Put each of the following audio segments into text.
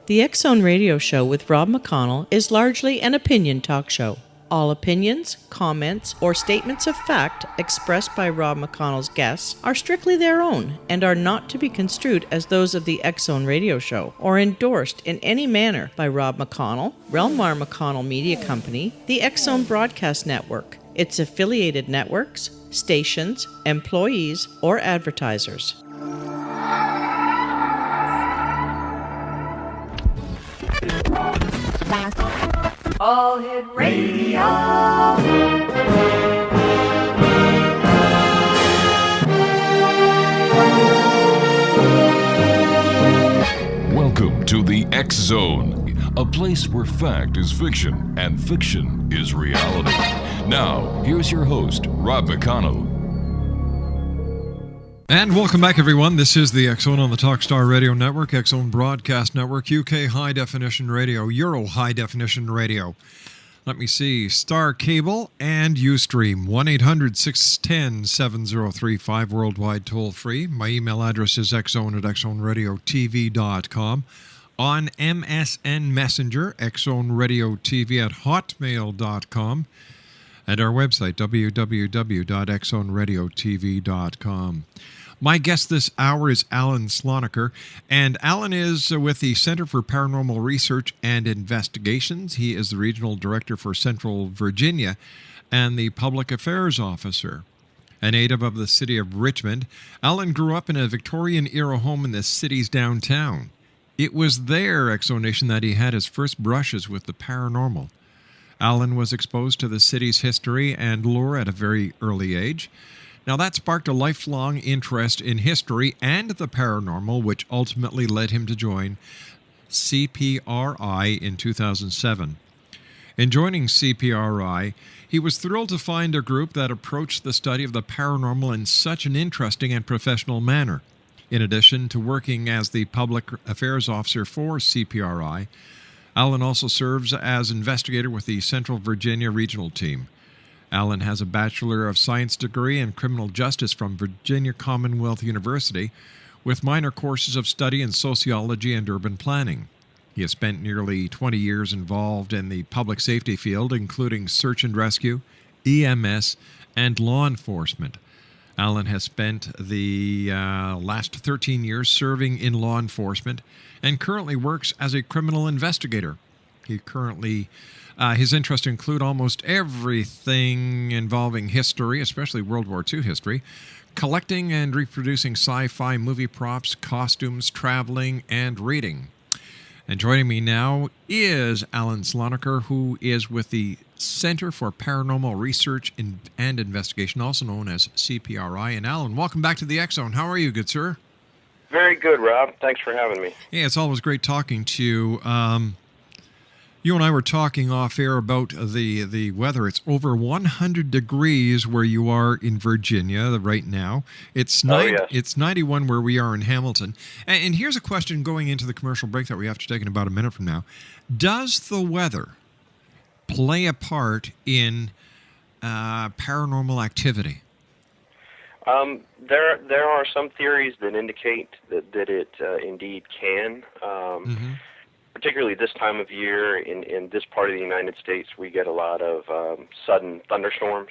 The X-Zone Radio Show with Rob McConnell is largely an opinion talk show. All opinions, comments, or statements of fact expressed by Rob McConnell's guests are strictly their own and are not to be construed as those of the X-Zone Radio Show or endorsed in any manner by Rob McConnell, Relmar McConnell Media Company, the X-Zone Broadcast Network, its affiliated networks, stations, employees, or advertisers. All Hit Radio. Welcome to the X-Zone, a place where fact is fiction and fiction is reality. Now, here's your host, Rob McConnell. And welcome back, everyone. This is the X-Zone on the Talkstar Radio Network, X-Zone Broadcast Network, UK High Definition Radio, Euro High Definition Radio. Let me see, Star Cable and Ustream, 1-800-610-7035, worldwide toll-free. My email address is xzone@xzoneradiotv.com. On MSN Messenger, xzoneradiotv at hotmail.com. And our website, www.xzoneradiotv.com. My guest this hour is Alan Slonaker, and Alan is with the Center for Paranormal Research and Investigations. He is the Regional Director for Central Virginia and the Public Affairs Officer. A native of the city of Richmond, Alan grew up in a Victorian-era home in the city's downtown. It was there, Exonation, that he had his first brushes with the paranormal. Alan was exposed to the city's history and lore at a very early age. Now, that sparked a lifelong interest in history and the paranormal, which ultimately led him to join CPRI in 2007. In joining CPRI, he was thrilled to find a group that approached the study of the paranormal in such an interesting and professional manner. In addition to working as the Public Affairs Officer for CPRI, Alan also serves as investigator with the Central Virginia Regional Team. Alan has a Bachelor of Science degree in Criminal Justice from Virginia Commonwealth University, with minor courses of study in sociology and urban planning. He has spent nearly 20 years involved in the public safety field, including search and rescue, EMS, and law enforcement. Alan has spent the last 13 years serving in law enforcement and currently works as a criminal investigator. His interests include almost everything involving history, especially World War II history, collecting and reproducing sci-fi movie props, costumes, traveling, and reading. And joining me now is Alan Slonaker, who is with the Center for Paranormal Research and Investigation, also known as CPRI. And Alan, welcome back to the X-Zone. How are you, good sir? Very good, Rob. Thanks for having me. Yeah, it's always great talking to you. You and I were talking off air about the weather. It's over 100 degrees where you are in Virginia right now. It's 91 where we are in Hamilton. And here's a question going into the commercial break that we have to take in about a minute from now. Does the weather play a part in paranormal activity? There are some theories that indicate that it indeed can. Particularly this time of year in this part of the United States, we get a lot of sudden thunderstorms.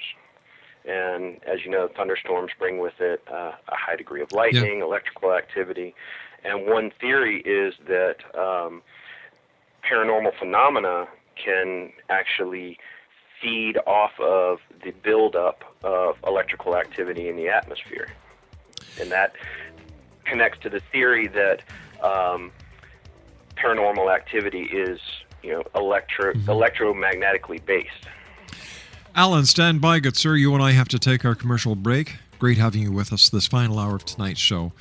And as you know, thunderstorms bring with it a high degree of lightning, electrical activity. And one theory is that paranormal phenomena can actually feed off of the buildup of electrical activity in the atmosphere. And that connects to the theory that paranormal activity is, electromagnetically based. Alan, stand by, good sir. You and I have to take our commercial break. Great having you with us this final hour of tonight's show.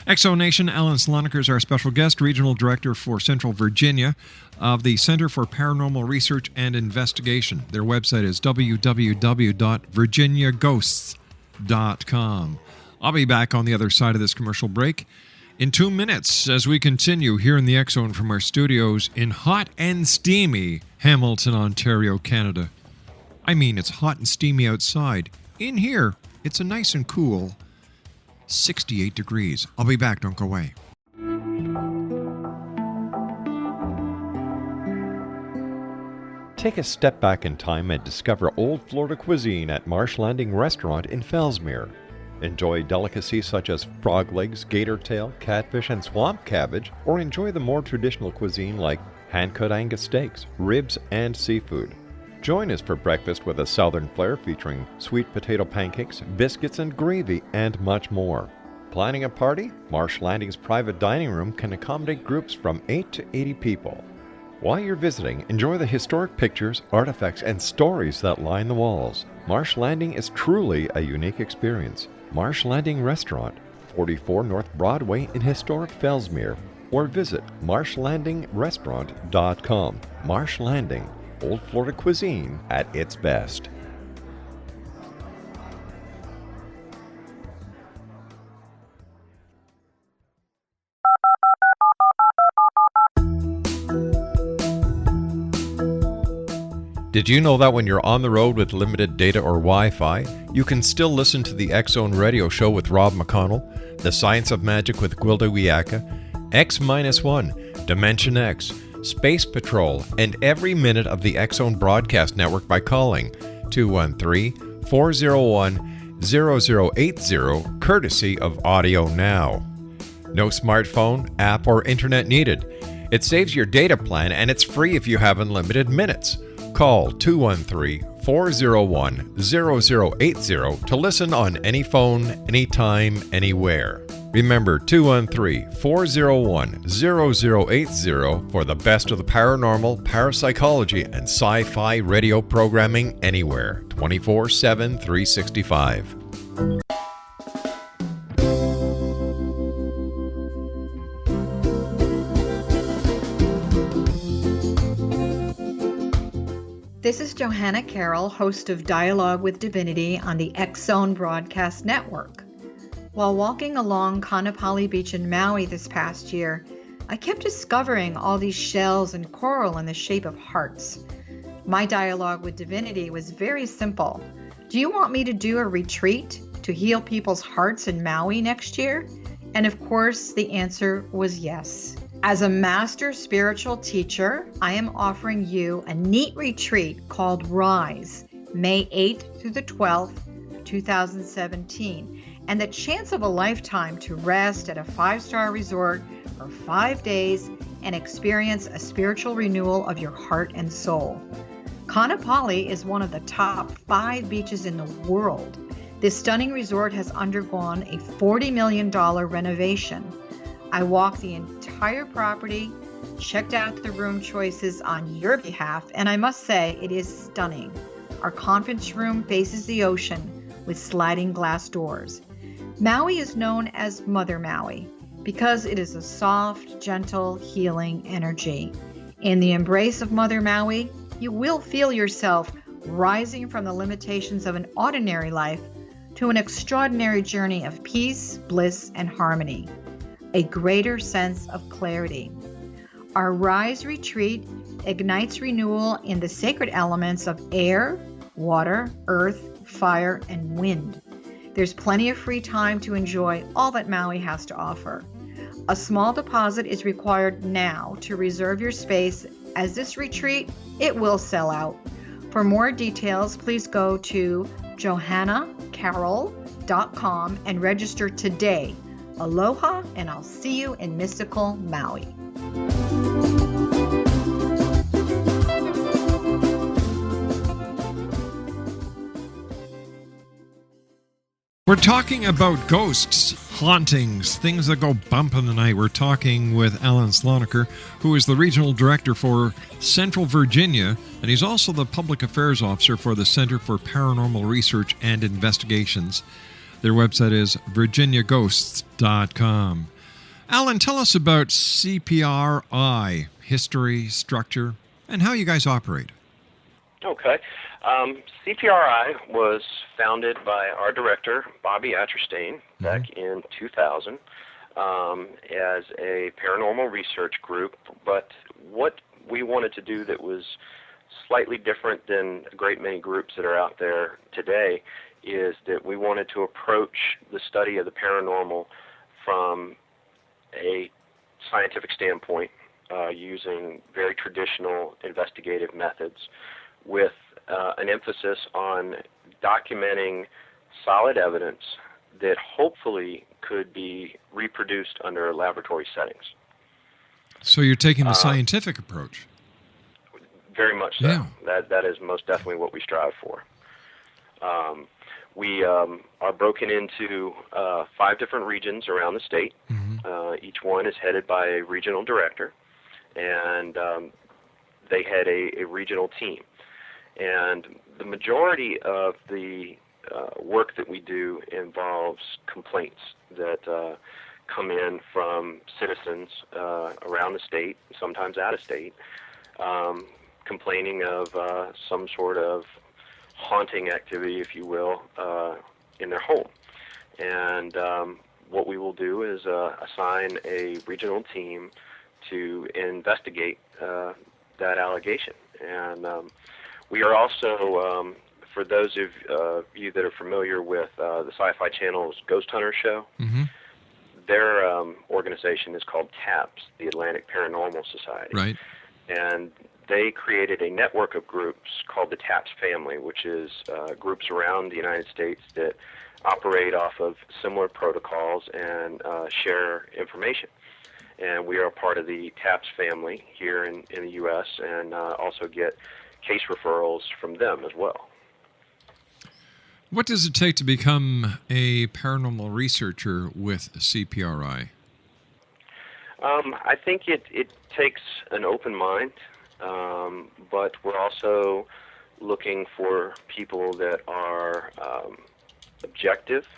Exonation, Alan Slonaker is our special guest, Regional Director for Central Virginia of the Center for Paranormal Research and Investigation. Their website is www.virginiaghosts.com. I'll be back on the other side of this commercial break in 2 minutes as we continue here in the X-Zone from our studios in hot and steamy Hamilton, Ontario, Canada. I mean, it's hot and steamy outside. In here, it's a nice and cool 68 degrees. I'll be back. Don't go away. Take a step back in time and discover old Florida cuisine at Marsh Landing Restaurant in Fellsmere. Enjoy delicacies such as frog legs, gator tail, catfish, and swamp cabbage, or enjoy the more traditional cuisine like hand-cut Angus steaks, ribs, and seafood. Join us for breakfast with a southern flair featuring sweet potato pancakes, biscuits and gravy, and much more. Planning a party? Marsh Landing's private dining room can accommodate groups from 8 to 80 people. While you're visiting, enjoy the historic pictures, artifacts, and stories that line the walls. Marsh Landing is truly a unique experience. Marsh Landing Restaurant, 44 North Broadway in historic Fellsmere, or visit marshlandingrestaurant.com. Marsh Landing, Old Florida cuisine at its best. Did you know that when you're on the road with limited data or Wi-Fi, you can still listen to the X-Zone Radio Show with Rob McConnell, The Science of Magic with Gwilda Wiyaka, X-1, Dimension X, Space Patrol, and every minute of the X-Zone Broadcast Network by calling 213-401-0080, courtesy of Audio Now. No smartphone, app, or internet needed. It saves your data plan and it's free if you have unlimited minutes. Call 213-401-0080 to listen on any phone, anytime, anywhere. Remember 213-401-0080 for the best of the paranormal, parapsychology, and sci-fi radio programming anywhere, 24/7, 365. This is Johanna Carroll, host of Dialogue with Divinity on the X-Zone Broadcast Network. While walking along Kaanapali Beach in Maui this past year, I kept discovering all these shells and coral in the shape of hearts. My dialogue with Divinity was very simple. Do you want me to do a retreat to heal people's hearts in Maui next year? And of course, the answer was yes. As a master spiritual teacher, I am offering you a neat retreat called Rise, May 8th through the 12th, 2017, and the chance of a lifetime to rest at a 5-star resort for 5 days and experience a spiritual renewal of your heart and soul. Kaanapali is one of the top 5 beaches in the world. This stunning resort has undergone a $40 million renovation. I walked the entire property, checked out the room choices on your behalf, and I must say it is stunning. Our conference room faces the ocean with sliding glass doors. Maui is known as Mother Maui because it is a soft, gentle, healing energy. In the embrace of Mother Maui, you will feel yourself rising from the limitations of an ordinary life to an extraordinary journey of peace, bliss, and harmony. A greater sense of clarity. Our Rise retreat ignites renewal in the sacred elements of air, water, earth, fire, and wind. There's plenty of free time to enjoy all that Maui has to offer. A small deposit is required now to reserve your space, as this retreat, it will sell out. For more details, please go to johannacarroll.com and register today. Aloha, and I'll see you in mystical Maui. We're talking about ghosts, hauntings, things that go bump in the night. We're talking with Alan Slonaker, who is the Regional Director for Central Virginia, and he's also the Public Affairs Officer for the Center for Paranormal Research and Investigations. Their website is virginiaghosts.com. Alan, tell us about CPRI, history, structure, and how you guys operate. Okay. CPRI was founded by our director, Bobby Atcherstein, back in 2000 as a paranormal research group. But what we wanted to do that was slightly different than a great many groups that are out there today is that we wanted to approach the study of the paranormal from a scientific standpoint using very traditional investigative methods with an emphasis on documenting solid evidence that hopefully could be reproduced under laboratory settings. So you're taking the scientific approach. Very much so. Yeah. That is most definitely what we strive for. We are broken into 5 different regions around the state. Each one is headed by a regional director, and they head a regional team. And the majority of the work that we do involves complaints that come in from citizens around the state, sometimes out of state, complaining of some sort of haunting activity, if you will, in their home. And what we will do is assign a regional team to investigate that allegation. And we are also, for those of you that are familiar with the Sci-Fi Channel's Ghost Hunter show, their organization is called TAPS, the Atlantic Paranormal Society. Right. And they created a network of groups called the TAPS family, which is groups around the United States that operate off of similar protocols and share information. And we are a part of the TAPS family here in the U.S. and also get case referrals from them as well. What does it take to become a paranormal researcher with CPRI? I think it takes an open mind, but we're also looking for people that are objective,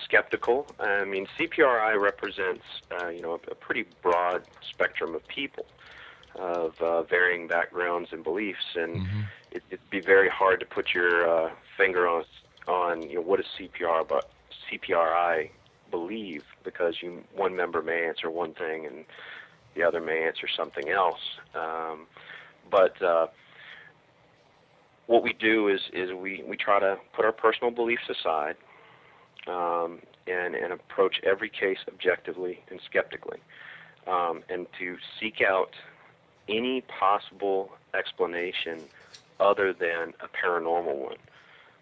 skeptical. I mean, CPRI represents a pretty broad spectrum of people of varying backgrounds and beliefs, and it'd be very hard to put your finger on what does CPRI believe, because one member may answer one thing and the other may answer something else. But what we do is we try to put our personal beliefs aside and approach every case objectively and skeptically, and to seek out any possible explanation other than a paranormal one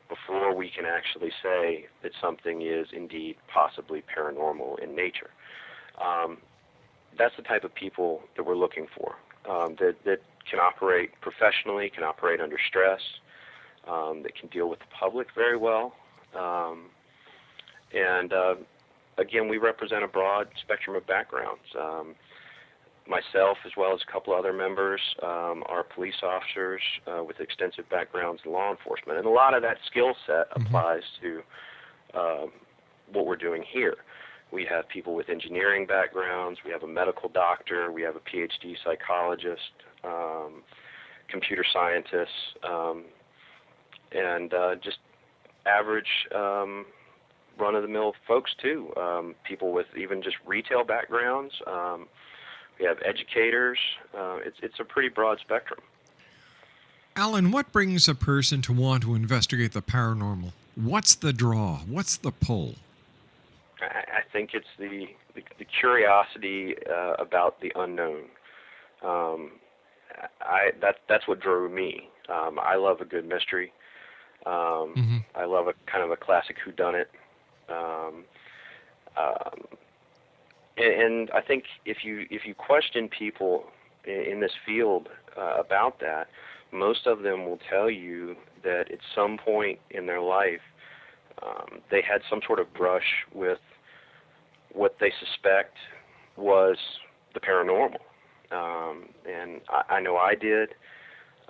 before we can actually say that something is indeed possibly paranormal in nature. That's the type of people that we're looking for, that can operate professionally, can operate under stress, that can deal with the public very well. And again, we represent a broad spectrum of backgrounds. Myself, as well as a couple other members, are police officers with extensive backgrounds in law enforcement. And a lot of that skill set applies to what we're doing here. We have people with engineering backgrounds, we have a medical doctor, we have a PhD psychologist, computer scientists, and just average run-of-the-mill folks too. People with even just retail backgrounds. We have educators. It's a pretty broad spectrum. Alan, what brings a person to want to investigate the paranormal? What's the draw? What's the pull? I think it's the curiosity about the unknown. That's what drew me. I love a good mystery. I love a kind of a classic whodunit. And I think if you question people in this field about that, most of them will tell you that at some point in their life they had some sort of brush with what they suspect was the paranormal. And I know I did,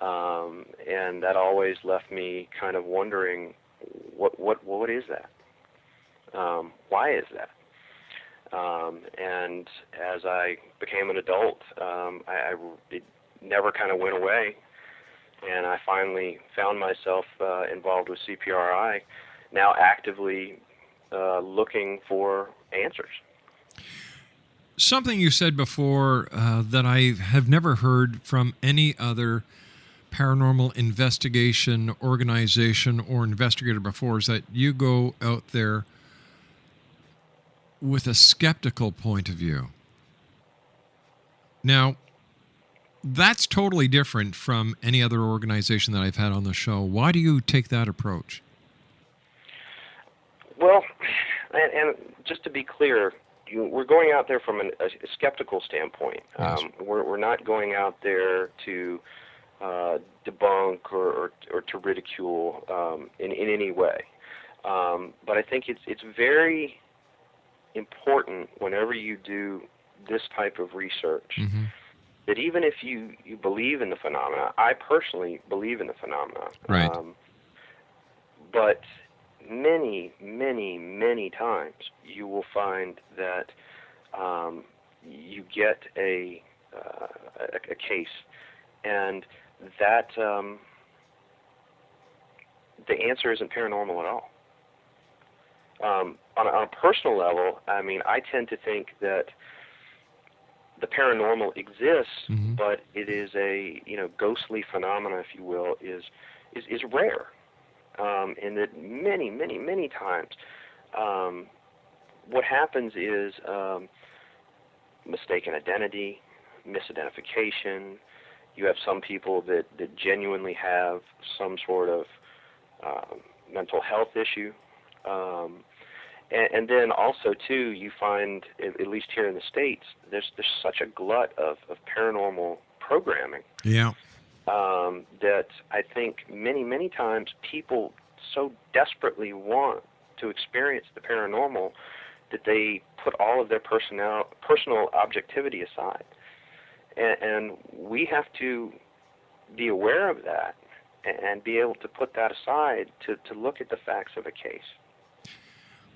and that always left me kind of wondering, what is that? Why is that? And as I became an adult, it never kind of went away, and I finally found myself involved with CPRI, now actively looking for answers. Something you said before that I have never heard from any other paranormal investigation organization or investigator before is that you go out there with a skeptical point of view. Now, that's totally different from any other organization that I've had on the show. Why do you take that approach? Well, and just to be clear, we're going out there from a skeptical standpoint. Yes. We're not going out there to debunk or to ridicule in any way. But I think it's very important whenever you do this type of research that even if you believe in the phenomena, I personally believe in the phenomena. Right. But many, many, many times you will find that you get a case, and that the answer isn't paranormal at all. On a personal level, I mean, I tend to think that the paranormal exists, but it is a ghostly phenomena, if you will, is rare. And that many, many, many times, what happens is mistaken identity, misidentification. You have some people that genuinely have some sort of mental health issue. And then also, too, you find, at least here in the States, there's such a glut of paranormal programming. Yeah. That I think many, many times people so desperately want to experience the paranormal that they put all of their personal objectivity aside. And we have to be aware of that and be able to put that aside to look at the facts of a case.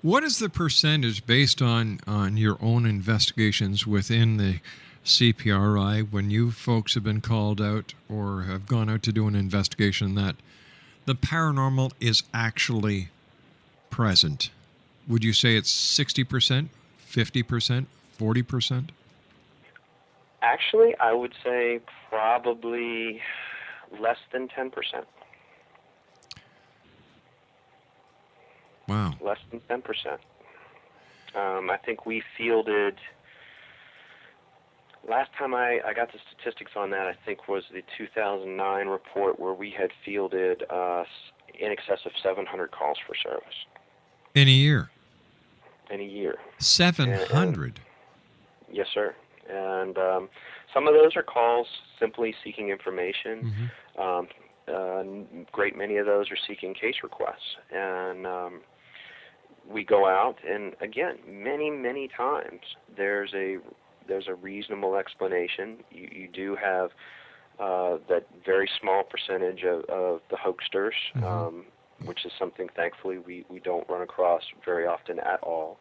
What is the percentage based on your own investigations within the CPRI when you folks have been called out or have gone out to do an investigation that the paranormal is actually present? Would you say it's 60%, 50%, 40%? Actually, I would say probably less than 10%. Wow. Less than 10%. I think we fielded, last time I got the statistics on that, I think was the 2009 report where we had fielded in excess of 700 calls for service. In a year? In a year. 700? Yes, sir. And some of those are calls simply seeking information. Great many of those are seeking case requests. And we go out, and again, many, many times there's a reasonable explanation. You do have that very small percentage of the hoaxsters, which is something, thankfully, we don't run across very often at all.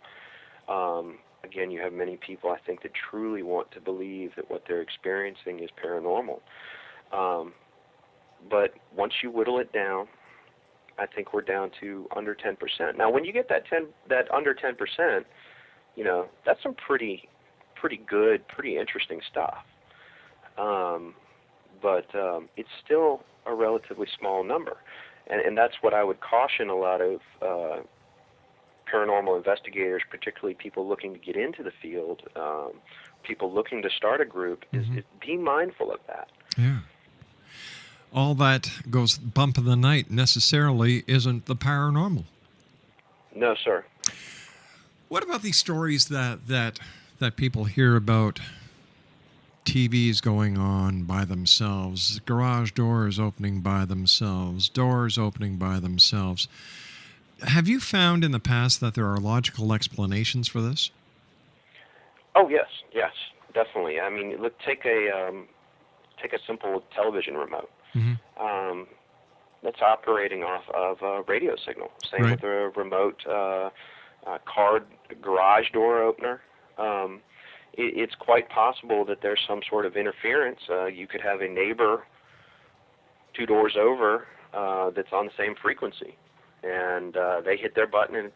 Again, you have many people, I think, that truly want to believe that what they're experiencing is paranormal. But once you whittle it down, I think we're down to under 10%. Now, when you get that under 10%, that's some pretty good, pretty interesting stuff. But it's still a relatively small number, and that's what I would caution a lot of paranormal investigators, particularly people looking to get into the field, people looking to start a group, is be mindful of that. Yeah. All that goes bump in the night necessarily isn't the paranormal. No, sir. What about these stories that people hear about TVs going on by themselves, garage doors opening by themselves, doors opening by themselves? Have you found in the past that there are logical explanations for this? Oh, yes, definitely. I mean, look, take a simple television remote. That's operating off of a radio signal. Same with a remote car garage door opener. It's quite possible that there's some sort of interference. You could have a neighbor 2 doors over that's on the same frequency, and they hit their button and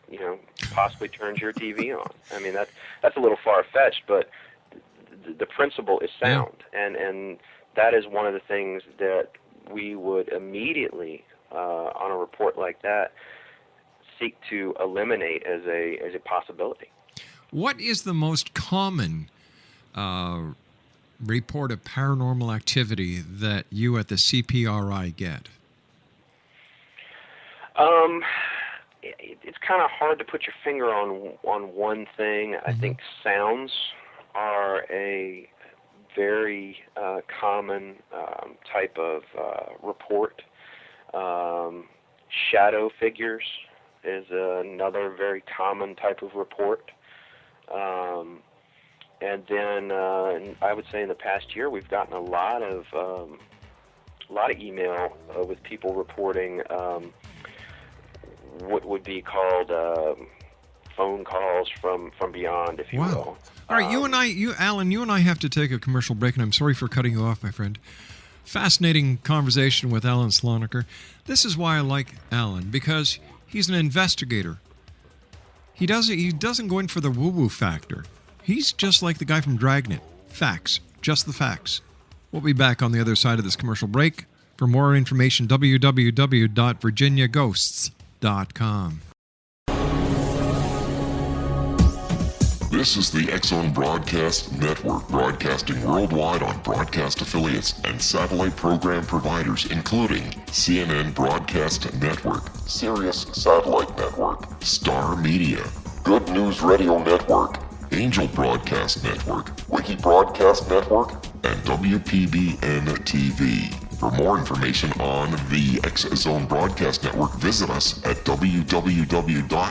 possibly turns your TV on. I mean, that's a little far-fetched, but the principle is sound, and that is one of the things that we would immediately, on a report like that, seek to eliminate as a possibility. What is the most common report of paranormal activity that you at the CPRI get? It's kind of hard to put your finger on one thing. I think sounds are a very common type of report. Shadow figures is another very common type of report. And then I would say in the past year we've gotten a lot of email with people reporting what would be called phone calls from beyond, if you will. All right, Alan, you and I have to take a commercial break, and I'm sorry for cutting you off, my friend. Fascinating conversation with Alan Slonaker. This is why I like Alan, because he's an investigator. He doesn't go in for the woo-woo factor. He's just like the guy from Dragnet. Facts, just the facts. We'll be back on the other side of this commercial break. For more information, www.virginiaghosts.com. This is the X-Zone Broadcast Network, broadcasting worldwide on broadcast affiliates and satellite program providers, including CNN Broadcast Network, Sirius Satellite Network, Star Media, Good News Radio Network, Angel Broadcast Network, Wiki Broadcast Network, and WPBN TV. For more information on the X-Zone Broadcast Network, visit us at www.xzbn.net.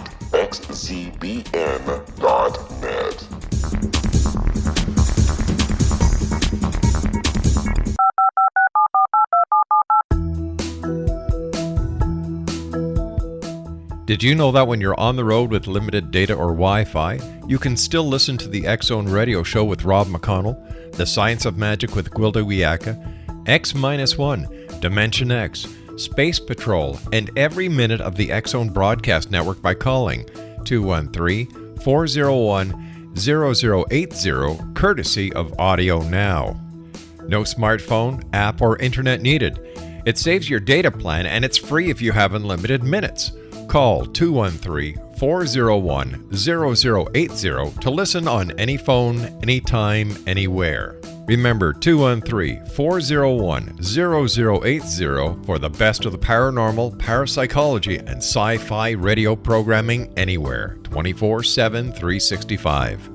Did you know that when you're on the road with limited data or Wi-Fi, you can still listen to the X-Zone Radio Show with Rob McConnell, The Science of Magic with Gwilda Wiyaka, X-1, Dimension X, Space Patrol, and every minute of the X-Zone Broadcast Network by calling 213-401-0080, courtesy of Audio Now. No smartphone, app, or internet needed. It saves your data plan, and it's free if you have unlimited minutes. Call 213-401-0080 to listen on any phone, anytime, anywhere. Remember, 213-401-0080 for the best of the paranormal, parapsychology, and sci-fi radio programming anywhere, 24/7, 365.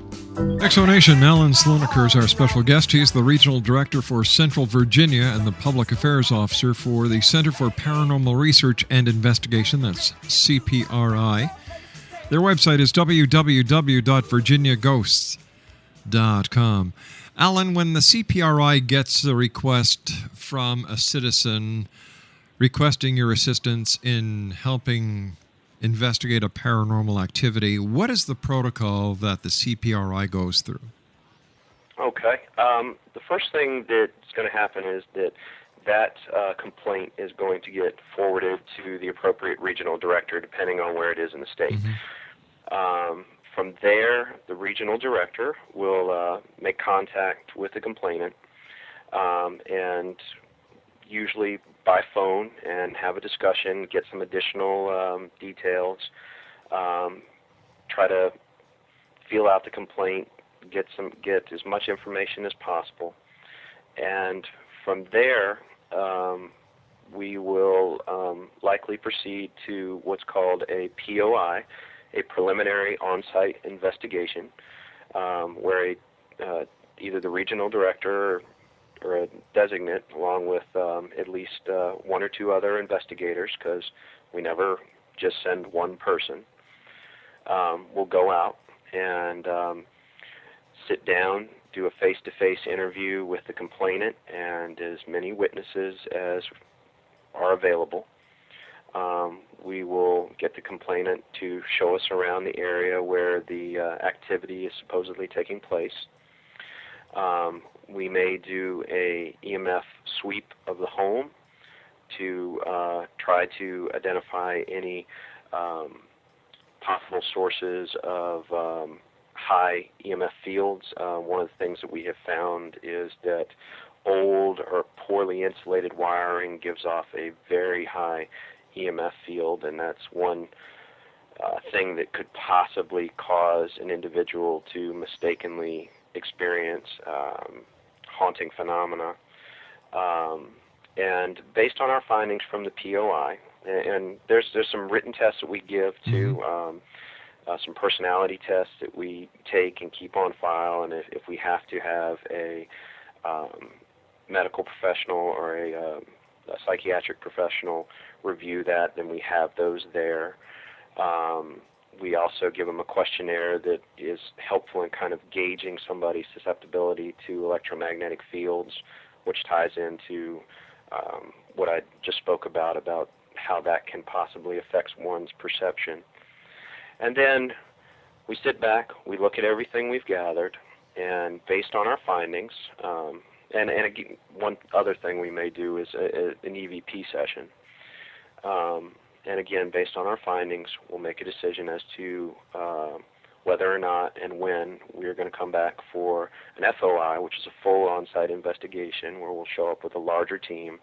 Exonation, Alan Slonaker is our special guest. He's the Regional Director for Central Virginia and the Public Affairs Officer for the Center for Paranormal Research and Investigation, that's CPRI. Their website is www.virginiaghosts.com. Alan, when the CPRI gets a request from a citizen requesting your assistance in helping investigate a paranormal activity, what is the protocol that the CPRI goes through? Okay. The first thing that's going to happen is that complaint is going to get forwarded to the appropriate regional director, depending on where it is in the state. From there, the regional director will make contact with the complainant, and usually by phone, and have a discussion, get some additional details, try to feel out the complaint, get as much information as possible, and from there we will likely proceed to what's called a POI, a preliminary on-site investigation, where either the regional director or a designate, along with at least one or two other investigators, because we never just send one person, will go out and sit down, do a face-to-face interview with the complainant and as many witnesses as are available. We will get the complainant to show us around the area where the activity is supposedly taking place. We may do a EMF sweep of the home to try to identify any possible sources of high EMF fields. One of the things that we have found is that old or poorly insulated wiring gives off a very high EMF field, and that's one thing that could possibly cause an individual to mistakenly experience haunting phenomena. And based on our findings from the POI, and there's some written tests that we give to, some personality tests that we take and keep on file, and if we have to have a medical professional or a psychiatric professional review that, then we have those there. We also give them a questionnaire that is helpful in kind of gauging somebody's susceptibility to electromagnetic fields, which ties into what I just spoke about how that can possibly affect one's perception. And then we sit back, we look at everything we've gathered, and based on our findings, and again, one other thing we may do is an EVP session. And again, based on our findings, we'll make a decision as to whether or not and when we are going to come back for an FOI, which is a full on-site investigation, where we'll show up with a larger team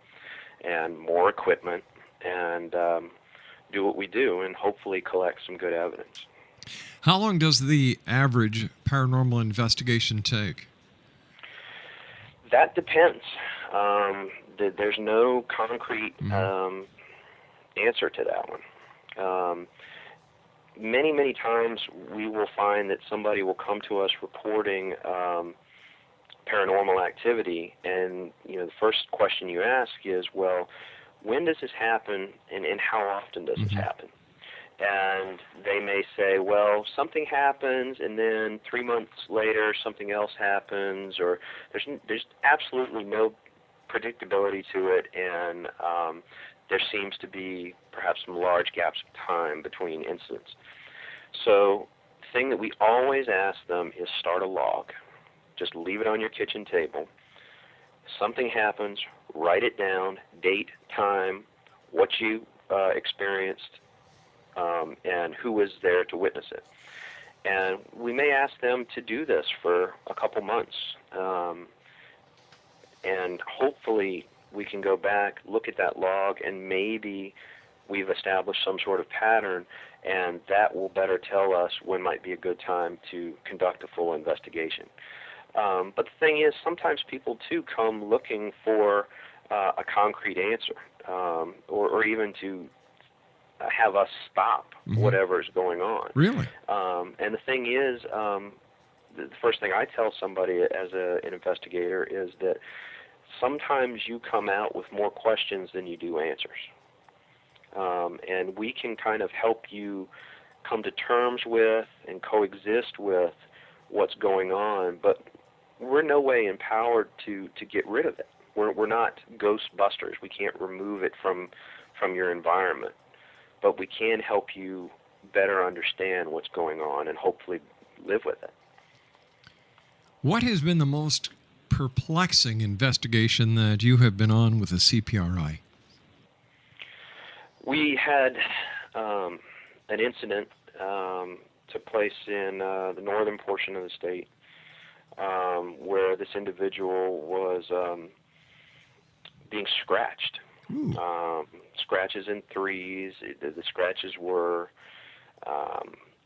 and more equipment and do what we do and hopefully collect some good evidence. How long does the average paranormal investigation take? That depends. There's no concrete answer to that one. Many times we will find that somebody will come to us reporting paranormal activity, and the first question you ask is, well, when does this happen, and how often does this happen? And they may say, well, something happens, and then 3 months later something else happens, or there's absolutely no predictability to it, and there seems to be perhaps some large gaps of time between incidents. So the thing that we always ask them is start a log. Just leave it on your kitchen table. Something happens, write it down, date, time, what you experienced, and who was there to witness it. And we may ask them to do this for a couple months, and hopefully we can go back, look at that log, and maybe we've established some sort of pattern, and that will better tell us when might be a good time to conduct a full investigation. But the thing is, sometimes people, too, come looking for a concrete answer, or even to have us stop whatever is going on. Really? And the thing is, the first thing I tell somebody as an investigator is that sometimes you come out with more questions than you do answers. And we can kind of help you come to terms with and coexist with what's going on, but we're no way empowered to get rid of it. We're not ghostbusters. We can't remove it from your environment, but we can help you better understand what's going on and hopefully live with it. What has been the most perplexing investigation that you have been on with the CPRI? We had an incident took place in the northern portion of the state where this individual was being scratched. Scratches in threes. The scratches were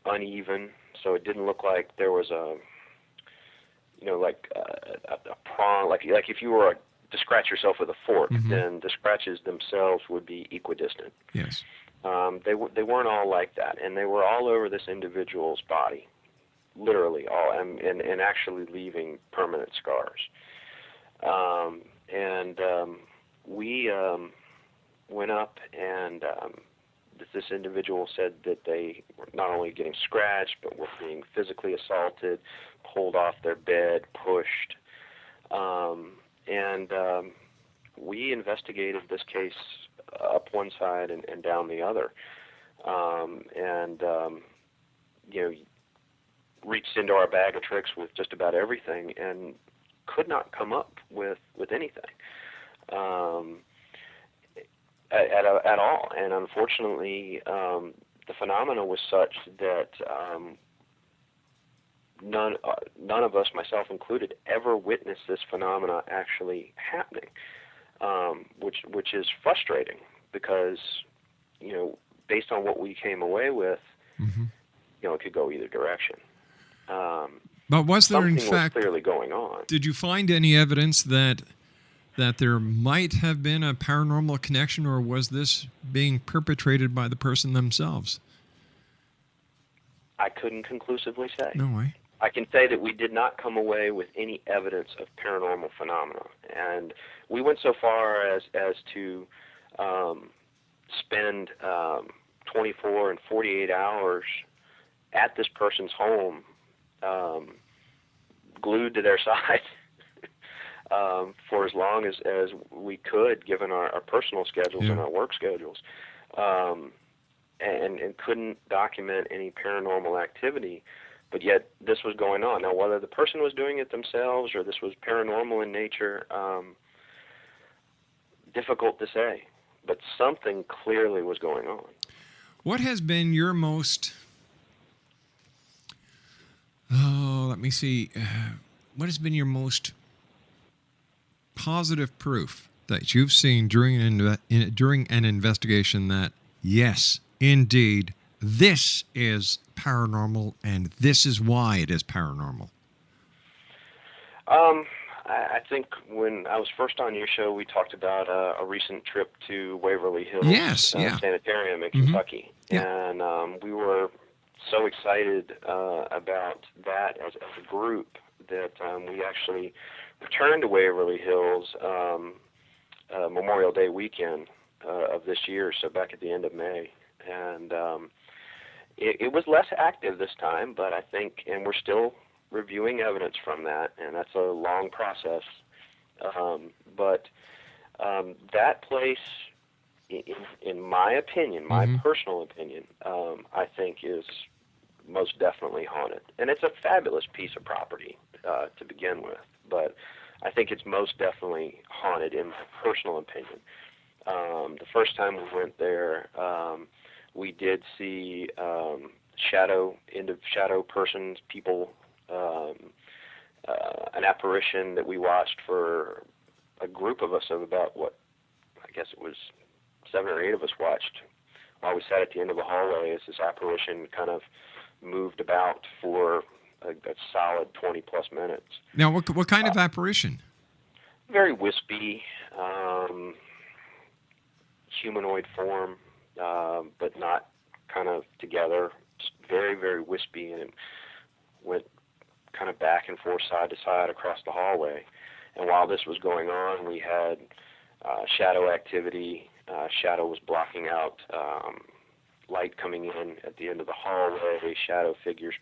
uneven, so it didn't look like there was a prong, like if you were to scratch yourself with a fork, then the scratches themselves would be equidistant. Yes. They weren't all like that, and they were all over this individual's body, literally all, and actually leaving permanent scars. We went up, and this individual said that they were not only getting scratched, but were being physically assaulted, pulled off their bed, pushed. We investigated this case up one side and down the other, reached into our bag of tricks with just about everything and could not come up with anything at all. And unfortunately, the phenomena was such that none of us, myself included, ever witnessed this phenomena actually happening, which is frustrating because, based on what we came away with, it could go either direction. But was there, in Something fact, was clearly going on. did you find any evidence that there might have been a paranormal connection, or was this being perpetrated by the person themselves? I couldn't conclusively say. No way. I can say that we did not come away with any evidence of paranormal phenomena, and we went so far as to spend 24 and 48 hours at this person's home, glued to their side for as long as we could, given our personal schedules and our work schedules, and couldn't document any paranormal activity. But yet this was going on. Now, whether the person was doing it themselves or this was paranormal in nature, difficult to say. But something clearly was going on. What has been your most... let me see. What has been your most positive proof that you've seen during an investigation that, yes, indeed, this is paranormal, and this is why it is paranormal? I think when I was first on your show, we talked about a recent trip to Waverly Hills Sanitarium in Kentucky. Yeah. And we were so excited about that as a group that we actually returned to Waverly Hills Memorial Day weekend of this year, so back at the end of May. And it was less active this time, but I think, and we're still reviewing evidence from that, and that's a long process. But that place, in my opinion, my personal opinion, I think is most definitely haunted. And it's a fabulous piece of property to begin with, but I think it's most definitely haunted in my personal opinion. The first time we went there, we did see shadow persons, people, an apparition that we watched for a group of us of about, I guess it was 7 or 8 of us watched while we sat at the end of the hallway as this apparition kind of moved about for a solid 20 plus minutes. Now, what kind of apparition? Very wispy, humanoid form, but not kind of together. Just very, very wispy, and it went kind of back and forth, side to side across the hallway. And while this was going on, we had shadow activity. Shadow was blocking out light coming in at the end of the hallway, shadow figures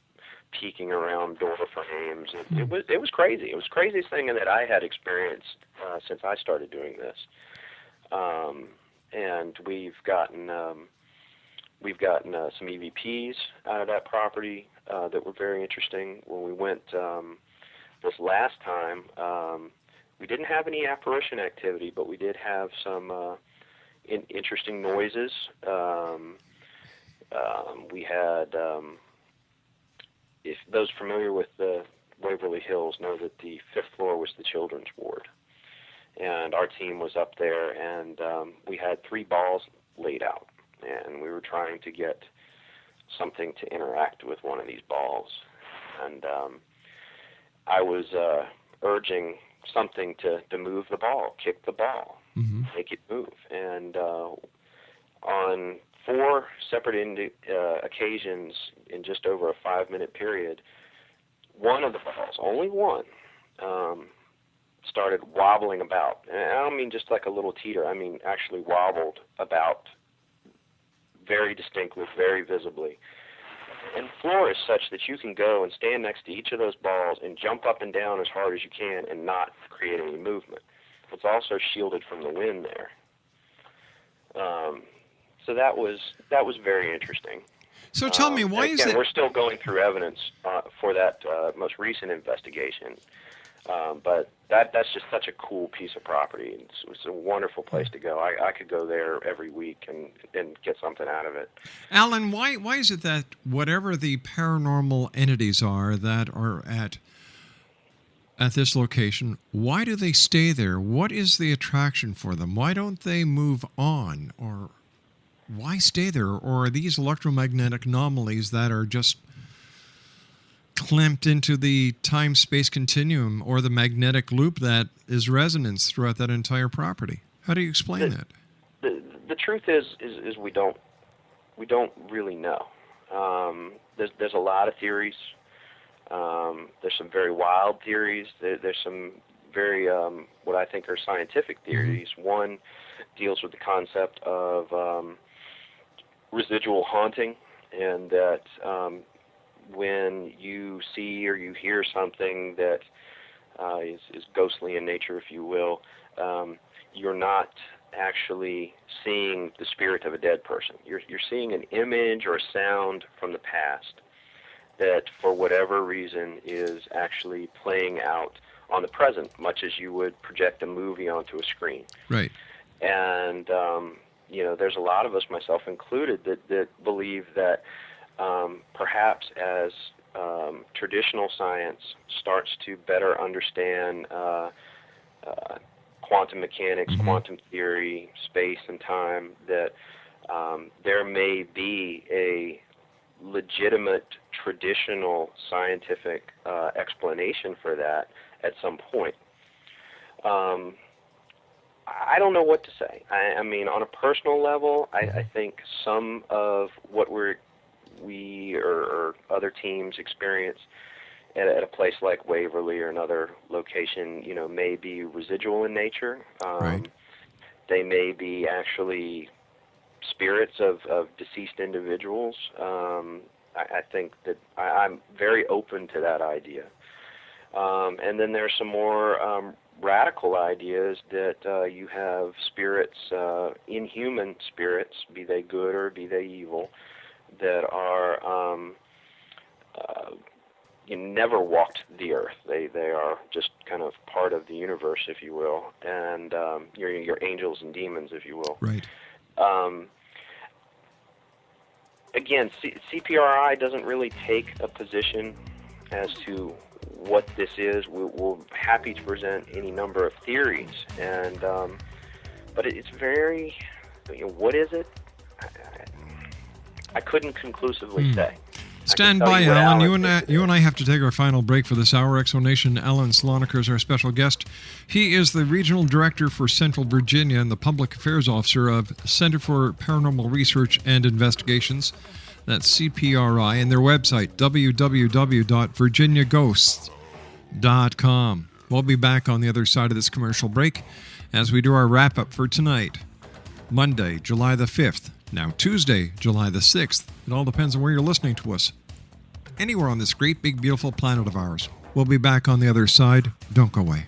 peeking around door frames. It was crazy. It was the craziest thing that I had experienced since I started doing this. And we've gotten some EVPs out of that property that were very interesting. When we went this last time, we didn't have any apparition activity, but we did have some interesting noises. We had, if those familiar with the Waverly Hills know that the 5th floor was the children's ward. And our team was up there, and we had 3 balls laid out. And we were trying to get something to interact with one of these balls. And I was urging something to move the ball, kick the ball, make it move. And on 4 separate occasions in just over a 5-minute period, one of the balls, only one, started wobbling about. And I don't mean just like a little teeter. I mean actually wobbled about very distinctly, very visibly. And the floor is such that you can go and stand next to each of those balls and jump up and down as hard as you can and not create any movement. It's also shielded from the wind there. So that was very interesting. So tell me, why is it... We're still going through evidence for that most recent investigation. But that's just such a cool piece of property. It's a wonderful place to go. I could go there every week and get something out of it. Alan, why is it that whatever the paranormal entities are that are at this location, why do they stay there? What is the attraction for them? Why don't they move on? Or why stay there? Or are these electromagnetic anomalies that are just clamped into the time-space continuum or the magnetic loop that is resonance throughout that entire property? How do you explain that? The truth is we don't really know. There's a lot of theories. There's some very wild theories. There's some very what I think are scientific theories. Mm-hmm. One deals with the concept of residual haunting, and that when you see or you hear something that is ghostly in nature, if you will, you're not actually seeing the spirit of a dead person. You're seeing an image or a sound from the past that, for whatever reason, is actually playing out on the present, much as you would project a movie onto a screen. Right. And there's a lot of us, myself included, that believe that perhaps as traditional science starts to better understand quantum mechanics, mm-hmm. quantum theory, space and time, that there may be a legitimate traditional scientific explanation for that at some point. I don't know what to say. I mean, on a personal level, I think some of what we or other teams experience at a place like Waverly or another location, may be residual in nature. Right. They may be actually spirits of deceased individuals. I think that I'm very open to that idea. And then there's some more radical ideas that you have spirits, inhuman spirits, be they good or be they evil, that are never walked the earth. They are just kind of part of the universe, if you will, and your angels and demons, if you will. Right. Again, CPRI doesn't really take a position as to what this is. We're happy to present any number of theories, and but it's very, what is it? I couldn't conclusively say. Stand by, Alan. You and I have to take our final break for this hour. Exonation, Alan Slonaker is our special guest. He is the Regional Director for Central Virginia and the Public Affairs Officer of Center for Paranormal Research and Investigations. That's CPRI, and their website, www.virginiaghosts.com. We'll be back on the other side of this commercial break as we do our wrap-up for tonight, Monday, July the 5th. Now, Tuesday, July the 6th. It all depends on where you're listening to us. Anywhere on this great, big, beautiful planet of ours. We'll be back on the other side. Don't go away.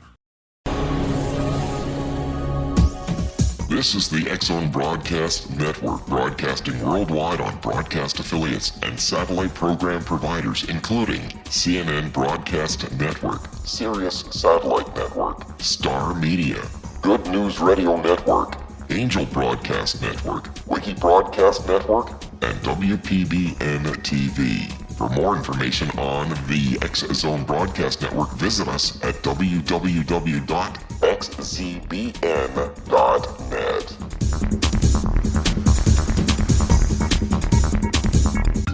This is the X-Zone Broadcast Network, broadcasting worldwide on broadcast affiliates and satellite program providers, including CNN Broadcast Network, Sirius Satellite Network, Star Media, Good News Radio Network, Angel Broadcast Network, Wiki Broadcast Network, and WPBN TV. For more information on the X-Zone Broadcast Network, visit us at www.xzbn.net.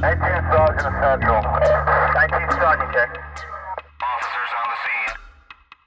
19 Sergeant Central. 19 Sergeant, check. Officers on the scene.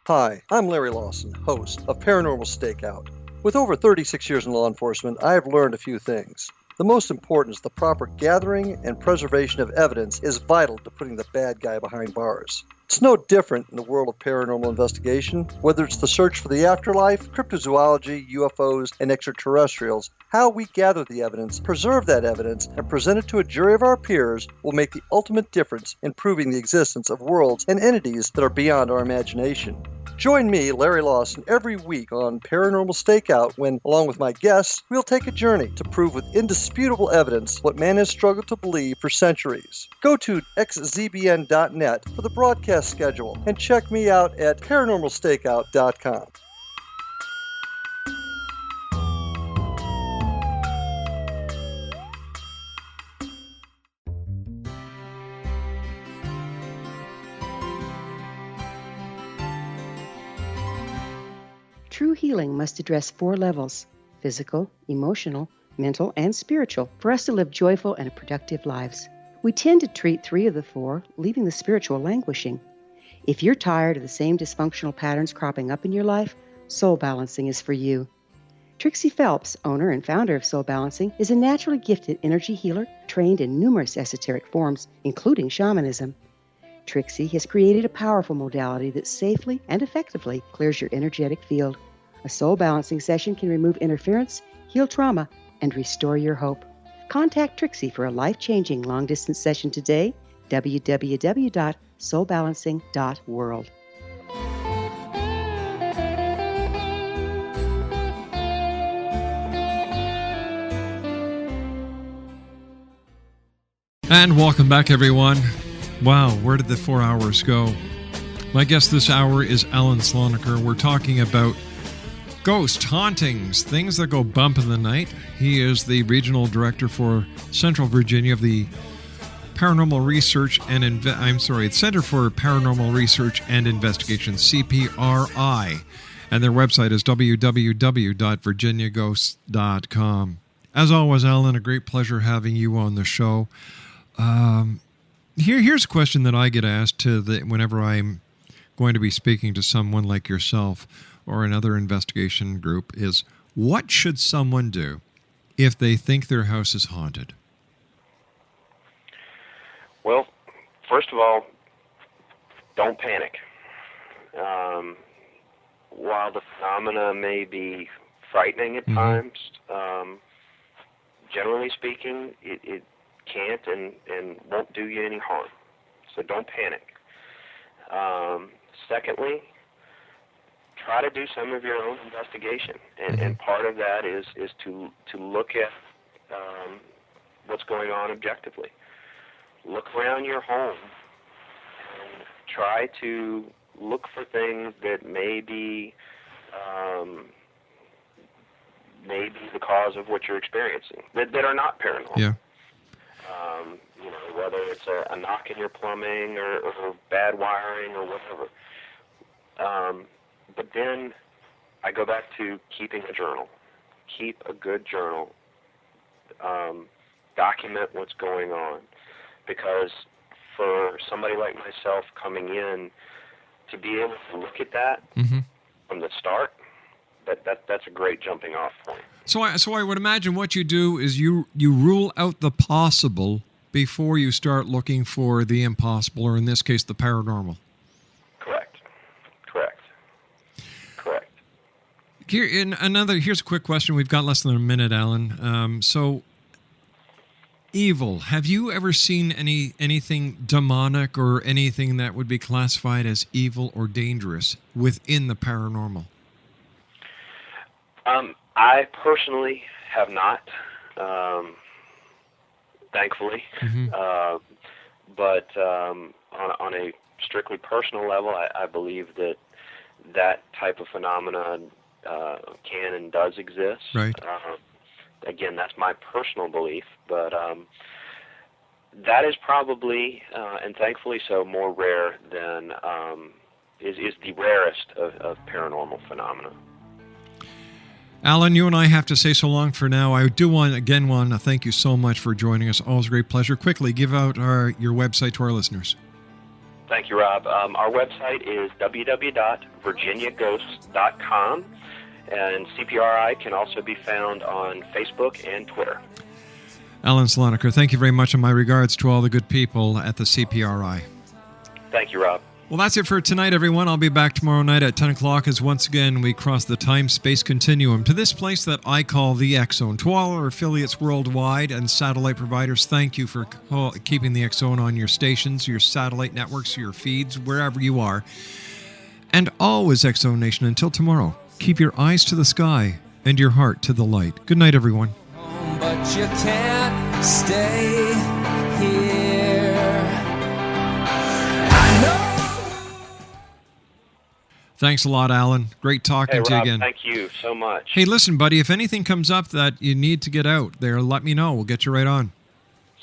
Hi, I'm Larry Lawson, host of Paranormal Stakeout. With over 36 years in law enforcement, I have learned a few things. The most important is the proper gathering and preservation of evidence is vital to putting the bad guy behind bars. It's no different in the world of paranormal investigation. Whether it's the search for the afterlife, cryptozoology, UFOs, and extraterrestrials, how we gather the evidence, preserve that evidence, and present it to a jury of our peers will make the ultimate difference in proving the existence of worlds and entities that are beyond our imagination. Join me, Larry Lawson, every week on Paranormal Stakeout when, along with my guests, we'll take a journey to prove with indisputable evidence what man has struggled to believe for centuries. Go to xzbn.net for the broadcast schedule and check me out at paranormalstakeout.com. True healing must address 4 levels: physical, emotional, mental, and spiritual for us to live joyful and productive lives. We tend to treat 3 of the 4, leaving the spiritual languishing. If you're tired of the same dysfunctional patterns cropping up in your life, Soul Balancing is for you. Trixie Phelps, owner and founder of Soul Balancing, is a naturally gifted energy healer trained in numerous esoteric forms, including shamanism. Trixie has created a powerful modality that safely and effectively clears your energetic field. A Soul Balancing session can remove interference, heal trauma, and restore your hope. Contact Trixie for a life-changing long-distance session today, www.soulbalancing.world. And welcome back, everyone. Wow, where did the 4 hours go? My guest this hour is Alan Slonaker. We're talking about ghost hauntings, things that go bump in the night. He is the regional director for Central Virginia of the Paranormal Research and Center for Paranormal Research and Investigation, CPRI, and their website is www.virginiaghosts.com. As always, Alan, a great pleasure having you on the show. Here's a question that I get asked whenever I'm going to be speaking to someone like yourself or another investigation group is, what should someone do if they think their house is haunted? Well, first of all, don't panic. While the phenomena may be frightening at times, generally speaking, it can't and won't do you any harm. So don't panic. Secondly, try to do some of your own investigation, and part of that is to look at what's going on objectively. Look around your home and try to look for things that may be the cause of what you're experiencing that are not paranormal. Yeah. Whether it's a knock in your plumbing or bad wiring or whatever. But then I go back to keeping a journal. Keep a good journal. Document what's going on. Because for somebody like myself coming in, to be able to look at that from the start, that's a great jumping off point. So I would imagine what you do is you rule out the possible before you start looking for the impossible, or in this case, the paranormal. Correct. Here's a quick question. We've got less than a minute, Alan. So, evil. Have you ever seen anything demonic or anything that would be classified as evil or dangerous within the paranormal? I personally have not, thankfully. But on a strictly personal level, I believe that type of phenomenon can and does exist. Right. Again, that's my personal belief, but that is probably, and thankfully so, more rare than is the rarest of paranormal phenomena. Alan, you and I have to say so long for now. I do want to thank you so much for joining us. Always a great pleasure. Quickly, give out your website to our listeners. Thank you, Rob. Our website is www.virginiaghosts.com, and CPRI can also be found on Facebook and Twitter. Alan Slonaker, thank you very much, and my regards to all the good people at the CPRI. Thank you, Rob. Well, that's it for tonight, everyone. I'll be back tomorrow night at 10 o'clock as once again we cross the time-space continuum to this place that I call the X-Zone. To all our affiliates worldwide and satellite providers, thank you for keeping the X-Zone on your stations, your satellite networks, your feeds, wherever you are. And always, X-Zone Nation, until tomorrow, keep your eyes to the sky and your heart to the light. Good night, everyone. But you can't stay here. I know. Thanks a lot, Alan. Great talking to you again. Thank you so much. Hey, listen, buddy, if anything comes up that you need to get out there, let me know. We'll get you right on.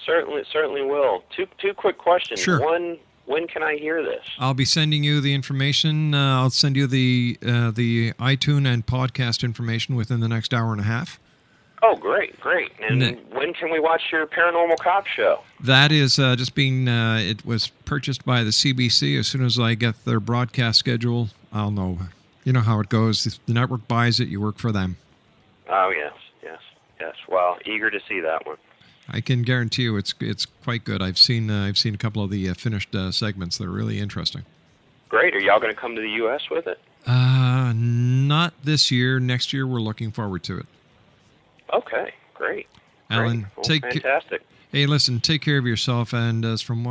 Certainly will. Two quick questions. Sure. One, when can I hear this? I'll be sending you the information. I'll send you the iTunes and podcast information within the next hour and a half. Oh, great. And when can we watch your Paranormal Cop show? That is just being, it was purchased by the CBC. As soon as I get their broadcast schedule, I'll know. You know how it goes. If the network buys it, you work for them. Oh, yes. Well, eager to see that one. I can guarantee you it's quite good. I've seen a couple of the finished segments. They're really interesting. Great. Are y'all going to come to the U.S. with it? Not this year. Next year, we're looking forward to it. Okay, great. Alan, Well, fantastic. Hey, listen, take care of yourself. And as from